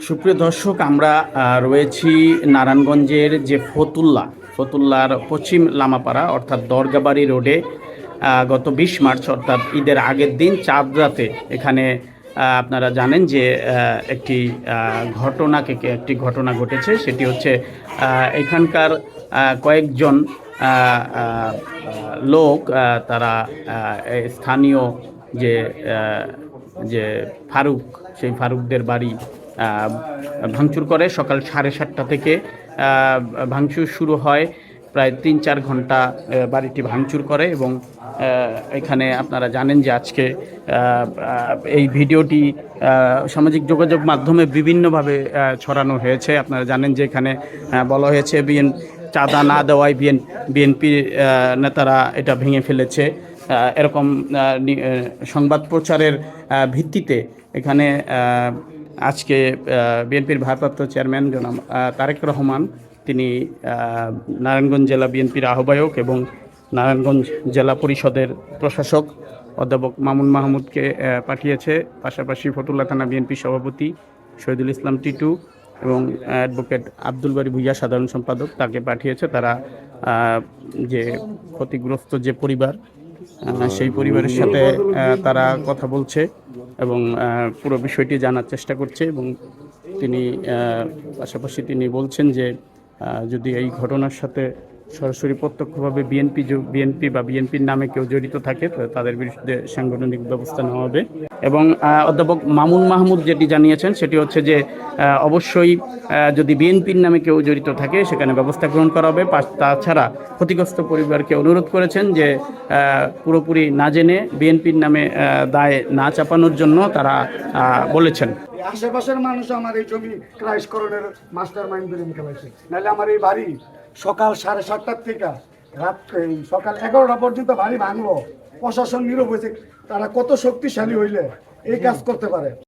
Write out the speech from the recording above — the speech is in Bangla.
সুপ্রিয় দর্শক, আমরা রয়েছি নারায়ণগঞ্জের যে ফতুল্লার পশ্চিম লামাপাড়া অর্থাৎ দরগাবাড়ি রোডে। গত ২০ মার্চ অর্থাৎ ঈদের আগের দিন চাঁদ রাতে এখানে আপনারা জানেন যে একটি ঘটনা ঘটেছে। সেটি হচ্ছে এখানকার কয়েকজন লোক, তারা স্থানীয় যে যে ফারুক, সেই ফারুকদের বাড়ি ভাঙচুর করে। সকাল 7:30 থেকে ভাঙচুর শুরু হয়, প্রায় ৩-৪ ঘন্টা বাড়িটি ভাঙচুর করে। এবং এখানে আপনারা জানেন যে আজকে এই ভিডিওটি সামাজিক যোগাযোগ মাধ্যমে বিভিন্নভাবে ছড়ানো হয়েছে। আপনারা জানেন যে এখানে বলা হয়েছে চাঁদা না দেওয়ায় বিএনপির নেতারা এটা ভেঙে ফেলেছে। এরকম সংবাদ প্রচারের ভিত্তিতে এখানে আজকে বিএনপির ভারপ্রাপ্ত চেয়ারম্যান জনাব তারেক রহমান, তিনি নারায়ণগঞ্জ জেলা বিএনপির আহ্বায়ক এবং নারায়ণগঞ্জ জেলা পরিষদের প্রশাসক অধ্যাপক মামুন মাহমুদকে পাঠিয়েছে। পাশাপাশি ফতুল্লা থানা বিএনপি সভাপতি শহীদুল ইসলাম টিটু এবং অ্যাডভোকেট আব্দুল বারী ভূঁইয়া সাধারণ সম্পাদক, তাকে পাঠিয়েছে। তারা যে ক্ষতিগ্রস্ত যে পরিবার, সেই পরিবারের সাথে তারা কথা বলছে এবং পুরো বিষয়টি জানার চেষ্টা করছে। এবং পাশাপাশি তিনি বলছেন যে যদি এই ঘটনার সাথে সরাসরি প্রত্যক্ষভাবে বিএনপি বা বিএনপির নামে কেউ জড়িত থাকে, তাদের বিরুদ্ধে সাংগঠনিক ব্যবস্থা নেওয়া হবে। এবং অধ্যাপক মামুন মাহমুদ যেটি জানিয়েছেন সেটি হচ্ছে যে অবশ্যই যদি বিএনপির নামে কেউ জড়িত থাকে সেখানে ব্যবস্থা গ্রহণ করা হবে। তাছাড়া ক্ষতিগ্রস্ত পরিবারকে অনুরোধ করেছেন যে পুরোপুরি না জেনে বিএনপির নামে দায় না চাপানোর জন্য তারা বলেছেন। আশেপাশের মানুষ আমার এই জমি ক্রাইশকরণের মাস্টার মাইন্ড ধরে খেলাইছে, নাহলে আমার এই বাড়ি সকাল 7:30 থেকে রাত সকাল 11টা পর্যন্ত বাড়ি ভাঙলো। প্রশাসন নীরব হয়েছে। তারা কত শক্তিশালী হইলে এই কাজ করতে পারে।